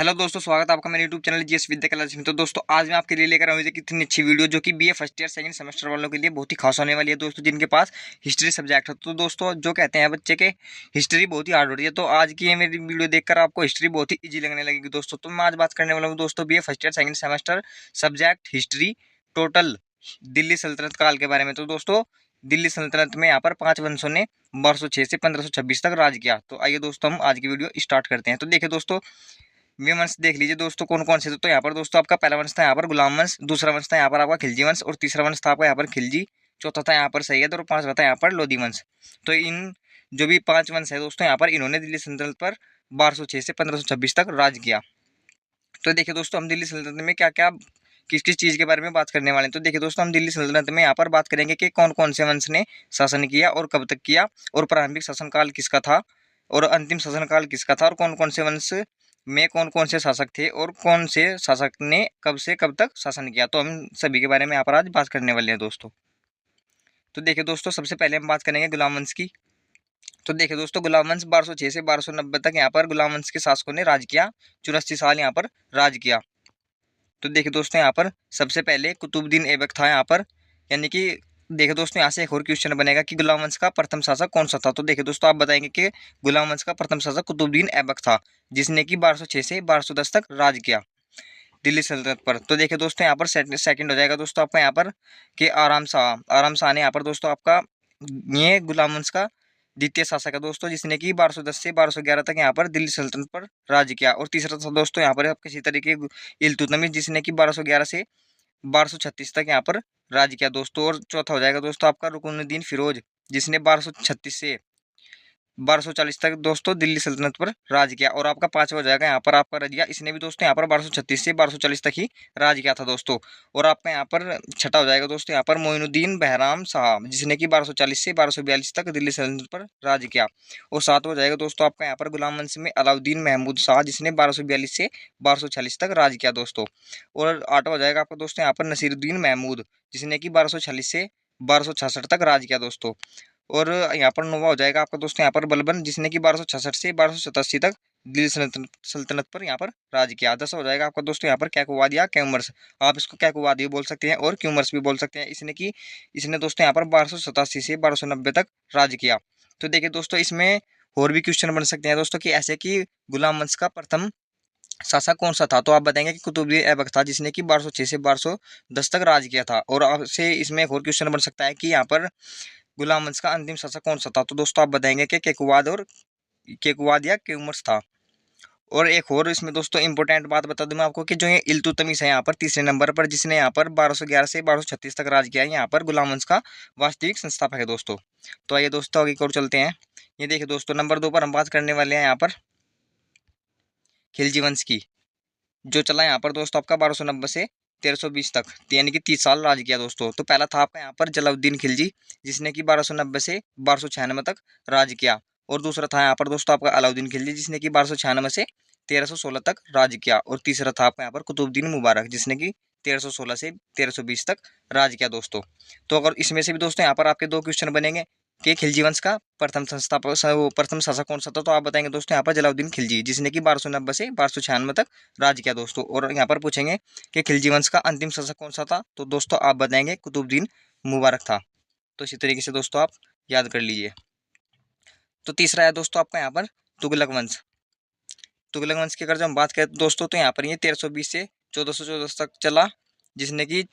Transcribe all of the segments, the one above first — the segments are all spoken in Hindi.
हेलो दोस्तों, स्वागत है आपका मेरे यूट्यूब चैनल जीएस विद्या कला में। तो दोस्तों आज मैं आपके लिए लेकर आया हूँ कितनी अच्छी वीडियो जो कि BA first year second semester वालों के लिए बहुत ही खास होने वाली है दोस्तों, जिनके पास हिस्ट्री सब्जेक्ट है। तो दोस्तों जो कहते हैं बच्चे के हिस्ट्री बहुत ही हार्ड हो रही है, तो आज की ये मेरी वीडियो देखकर आपको हिस्ट्री बहुत ही ईजी लगने लगेगी दोस्तों। तो मैं आज बात करने वाला हूँ दोस्तों BA first year second semester subject history total Delhi सल्तनत काल के बारे में। तो दोस्तों दिल्ली सल्तनत में यहाँ पर 5 वंशों ने 1206 से 1526 तक राज किया। तो आइए दोस्तों हम आज की वीडियो स्टार्ट करते हैं। तो देखिए दोस्तों ये वंश देख लीजिए दोस्तों कौन कौन से। तो यहाँ पर दोस्तों आपका पहला वंश था यहाँ पर गुलाम वंश, दूसरा वंश था यहाँ पर आपका खिलजी वंश, और तीसरा वंश था आपका यहाँ पर खिलजी, चौथा था यहाँ पर सैयद, और पांचवा था यहाँ पर लोधी वंश। तो इन जो भी 5 वंश है दोस्तों यहाँ पर इन्होंने दिल्ली सल्तनत पर 1206 से 1526 तक राज किया। तो देखिए दोस्तों हम दिल्ली सल्तनत में क्या क्या किस किस चीज़ के बारे में बात करने वाले हैं। तो देखिए दोस्तों हम दिल्ली सल्तनत में यहाँ पर बात करेंगे कि कौन कौन से वंश ने शासन किया और कब तक किया, और प्रारंभिक शासनकाल किसका था और अंतिम शासनकाल किसका था, और कौन कौन से वंश में कौन कौन से शासक थे और कौन से शासक ने कब से कब तक शासन किया। तो हम सभी के बारे में यहाँ पर आज बात करने वाले हैं दोस्तों। तो देखिए दोस्तों सबसे पहले हम बात करेंगे गुलाम वंश की। तो देखिए दोस्तों गुलाम वंश 1206 से 1290 तक यहाँ पर गुलाम वंश के शासकों ने राज किया, 84 साल यहाँ पर राज किया। तो देखिए दोस्तों यहाँ पर सबसे पहले कुतुबुद्दीन ऐबक था यहाँ पर, यानी कि देखिए दोस्तों यहाँ से एक और क्वेश्चन बनेगा कि गुलाम वंश का प्रथम शासक कौन सा था। तो देखिए दोस्तों आप बताएंगे कि गुलाम वंश का प्रथम शासक कुतुबुद्दीन ऐबक था, जिसने कि 1206 से 1210 तक राज किया दिल्ली सल्तनत पर। तो देखिए दोस्तों यहाँ पर सेकंड हो जाएगा दोस्तों आपका यहाँ पर कि आराम शाह ने यहाँ पर दोस्तों आपका ये गुलाम वंश का द्वितीय शासक है दोस्तों, जिसने कि 1210 से 1211 तक यहाँ पर दिल्ली सल्तनत पर राज किया। और तीसरा था दोस्तों यहाँ पर किसी तरीके इल्तुतमिश, जिसने कि 1211 से 1236 तक यहाँ पर राज किया दोस्तों। और चौथा हो जाएगा दोस्तों आपका रुकनुद्दीन फिरोज, जिसने 1236 से 1240 तक दोस्तों दिल्ली सल्तनत पर राज किया। और आपका पांचवा हो जाएगा यहाँ पर आपका रजिया, इसने भी दोस्तों यहाँ पर 1236 से 1240 तक ही राज किया था दोस्तों। और आपका यहाँ पर छठा हो जाएगा दोस्तों यहाँ पर मोइनुद्दीन बहराम शाह, जिसने कि 1240 से 1242 तक दिल्ली सल्तनत पर राज किया। और सातवां हो जाएगा दोस्तों आपका यहाँ पर गुलाम वंश में अलाउद्दीन महमूद शाह, जिसने 1242 से 1246 तक राज किया दोस्तों। और आठवां हो जाएगा आपका दोस्तों यहाँ पर नसीरुद्दीन महमूद, जिसने कि 1246 से 1266 तक राज किया दोस्तों। और यहाँ पर नौवा हो जाएगा आपका दोस्तों यहाँ पर बलबन, जिसने कि 1266 से 1287 तक दिल्ली सल्तनत पर यहाँ पर राज किया। 10 हो जाएगा आपका दोस्तों यहाँ पर कैकुवाद या क्यूमर्स, आप इसको कैकुवाद भी बोल सकते हैं और क्यूमर्स भी बोल सकते हैं। इसने दोस्तों यहाँ पर 1287 से 1290 तक राज किया। तो देखिए दोस्तों इसमें और भी क्वेश्चन बन सकते हैं दोस्तों कि ऐसे कि गुलाम वंश का प्रथम शासक कौन सा था। तो आप बताएंगे कि कुतुबुद्दीन ऐबक था, जिसने कि 1206 से 1210 तक राज किया था। और आपसे इसमें एक और क्वेश्चन बन सकता है कि यहाँ पर गुलाम वंश का अंतिम शासक कौन सा था। तो दोस्तों आप बताएंगे कि केकुवाद या क्यूमर्स था। और एक और इसमें दोस्तों इंपॉर्टेंट बात बता दूं मैं आपको कि जो ये इल्तुतमिश है यहाँ पर तीसरे नंबर पर, जिसने यहाँ पर 1211 से 1236 तक राज किया है, यहाँ पर गुलाम वंश का वास्तविक संस्थापक है दोस्तों। तो आइए दोस्तों आगे की ओर चलते हैं। ये देखिए दोस्तों नंबर 2 पर हम बात करने वाले हैं यहाँ पर खिलजी वंश की, जो चला यहाँ पर दोस्तों आपका 1290 से 1320 तक, यानी कि 30 साल राज किया दोस्तों। तो पहला था आपका यहाँ पर जलाउद्दीन खिलजी, जिसने कि 1290 से 1296 तक राज किया। और दूसरा था यहाँ पर दोस्तों आपका अलाउद्दीन खिलजी, जिसने कि 1296 से 1316 तक राज किया। और तीसरा था आपका यहाँ पर कुतुबुद्दीन मुबारक, जिसने कि 1316 से 1320 तक राज किया दोस्तों। तो अगर इसमें से भी दोस्तों यहाँ पर आपके दो क्वेश्चन बनेंगे कि खिलजी वंश का प्रथम प्रथम शासक कौन सा था। तो आप बताएंगे दोस्तों यहाँ पर जलाउद्दीन खिलजी, जिसने कि 1290 से 1296 तक राज किया दोस्तों। और यहाँ पर पूछेंगे कि खिलजी वंश का अंतिम शासक कौन सा था। तो दोस्तों आप बताएंगे कुतुबुद्दीन मुबारक था। तो इसी तरीके से दोस्तों आप याद कर लीजिए। तो तीसरा है दोस्तों आपका यहाँ पर तुगलक वंश। तुगलक वंश की अगर जब हम बात करें तो दोस्तों तो यहाँ पर ये 1320 से 1414 तक चला, जिसने कि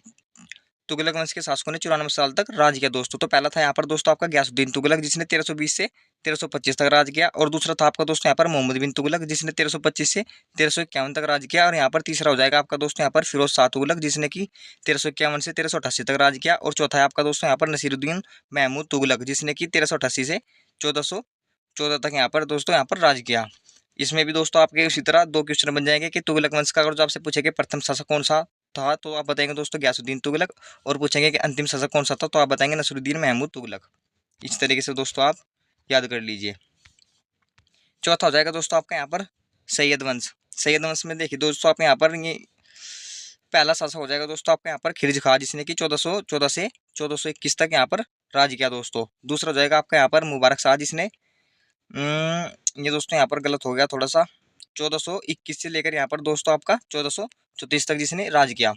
तुगलक वंश के शासकों ने 94 साल तक राज किया दोस्तों। तो पहला था यहाँ पर दोस्तों आपका गयासुद्दीन तुगलक, जिसने 1320 से 1325 तक राज किया। और दूसरा था आपका दोस्तों यहाँ पर मोहम्मद बिन तुगलक, जिसने 1325 से 1351 तक राज किया। और यहाँ पर तीसरा हो जाएगा आपका दोस्तों यहाँ पर फिरोज शाह तुगलक, जिसने कि 1351 से 1388 तक राज किया। और चौथा है आपका दोस्तों यहाँ पर नसीरुद्दीन महमूद तुगलक, जिसने कि 1388 से 1414 तक यहाँ पर दोस्तों यहाँ पर राज किया। इसमें भी दोस्तों आपके उसी तरह दो क्वेश्चन बन जाएंगे कि तुगलक वंश का अगर जो आपसे पूछेंगे प्रथम शासक कौन सा था, तो आप बताएंगे दोस्तों गयासुद्दीन तुगलक। और पूछेंगे कि अंतिम शासक कौन सा था, तो आप बताएंगे नसरुद्दीन महमूद तुगलक। इस तरीके से दोस्तों आप याद कर लीजिए। चौथा हो जाएगा दोस्तों आपका यहाँ पर सैयद वंश। सैयद वंश में देखिए दोस्तों आप यहाँ पर ये पहला शासक हो जाएगा दोस्तों आपका यहाँ पर खिलजी खां, जिसने कि 1414 से 1421 तक यहाँ पर राज किया दोस्तों। दूसरा हो जाएगा आपका यहाँ पर मुबारक शाह, जिसने ये दोस्तों यहाँ पर गलत हो गया थोड़ा सा, 1421 से लेकर यहाँ पर दोस्तों आपका 1434 तक जिसने राज किया।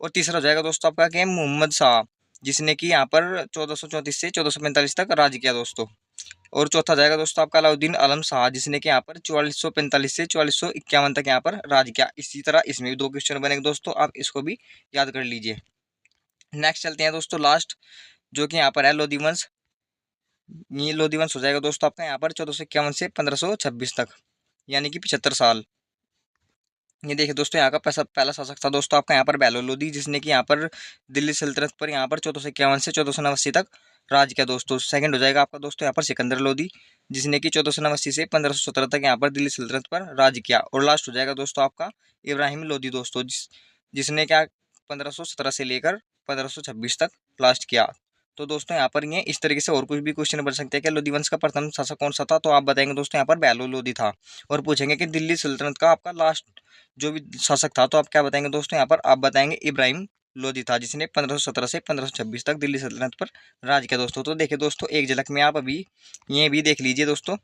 और तीसरा हो जाएगा दोस्तों आपका क्या, मोहम्मद शाह, जिसने कि यहाँ पर 1434 से 1445 तक राज किया दोस्तों। और चौथा जाएगा दोस्तों आपका अलाउद्दीन आलम शाह, जिसने कि यहाँ पर 4445 से 4451 तक यहाँ पर राज किया। इसी तरह इसमें भी 2 क्वेश्चन बनेंगे दोस्तों, आप इसको भी याद कर लीजिए। नेक्स्ट चलते हैं दोस्तों लास्ट, जो कि यहाँ पर है लोधी वंश। ये लोधी वंश हो जाएगा दोस्तों आपका यहाँ पर 1451 से 1526 तक, यानी कि 75 साल। ये देखिए दोस्तों, यहाँ का पहला शासक था दोस्तों आपका यहाँ पर बेलो लोधी, जिसने कि यहाँ पर दिल्ली सल्तनत पर यहाँ पर 1451 से 1489 तक राज किया दोस्तों। सेकंड हो जाएगा आपका दोस्तों यहाँ पर सिकंदर लोधी, जिसने कि 1489 से 1517 तक यहाँ पर दिल्ली सल्तनत पर राज किया। और लास्ट हो जाएगा दोस्तों आपका इब्राहिम लोधी दोस्तों, जिसने क्या 1517 से लेकर 1526 तक लास्ट किया। तो दोस्तों यहाँ पर ये इस तरीके से और कुछ भी क्वेश्चन बन सकते हैं कि लोधी वंश का प्रथम शासक कौन सा था, तो आप बताएंगे दोस्तों यहाँ पर बेलो लोधी था। और पूछेंगे कि दिल्ली सल्तनत का आपका लास्ट जो भी शासक था, तो आप क्या बताएंगे दोस्तों यहाँ पर, आप बताएंगे इब्राहिम लोधी था, जिसने 1517 से 1526 तक दिल्ली सल्तनत पर राज किया दोस्तों। तो देखिए दोस्तों, एक झलक में आप अभी ये भी देख लीजिए दोस्तों,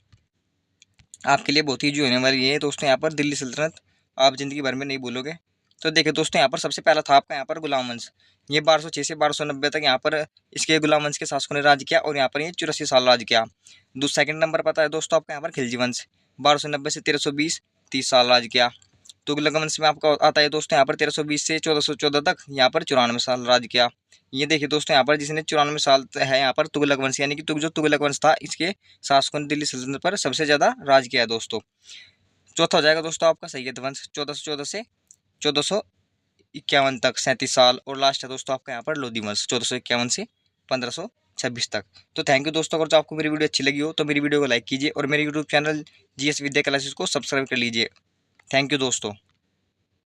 आपके लिए बहुत ही जो होने वाली है दोस्तों यहाँ पर दिल्ली सल्तनत, आप जिंदगी भर में नहीं भूलोगे। तो देखिए दोस्तों, यहाँ पर सबसे पहला था आपका यहाँ पर गुलाम वंश। ये 1206 से 1290 तक यहाँ पर इसके गुलाम वंश के शासकों ने राज किया, और यहाँ पर ये 84 साल राज किया। सेकंड नंबर पता है दोस्तों आपका यहाँ पर खिलजी वंश, 1290 से 1320, 30 साल राज किया। तुगलक वंश में आपका आता है दोस्तों यहाँ पर 1320 से 1414 तक, यहाँ पर 94 साल राज किया। ये देखिए दोस्तों यहाँ पर जिसने 94 साल है यहाँ पर तुगलक वंश, यानी कि जो तुगलक वंश था, इसके शासकों ने दिल्ली सल्तनत पर सबसे ज्यादा राज किया है दोस्तों। चौथा हो जाएगा दोस्तों आपका सैयद वंश, 1414 से 1451 तक, 37 साल। और लास्ट है दोस्तों आपका यहाँ पर लोधी वंश, 1451 से 1526 तक। तो थैंक यू दोस्तों, अगर आपको मेरी वीडियो अच्छी लगी हो तो मेरी वीडियो को लाइक कीजिए, और मेरे यूट्यूब चैनल GS विद्या क्लासेस को सब्सक्राइब कर लीजिए। थैंक यू दोस्तों।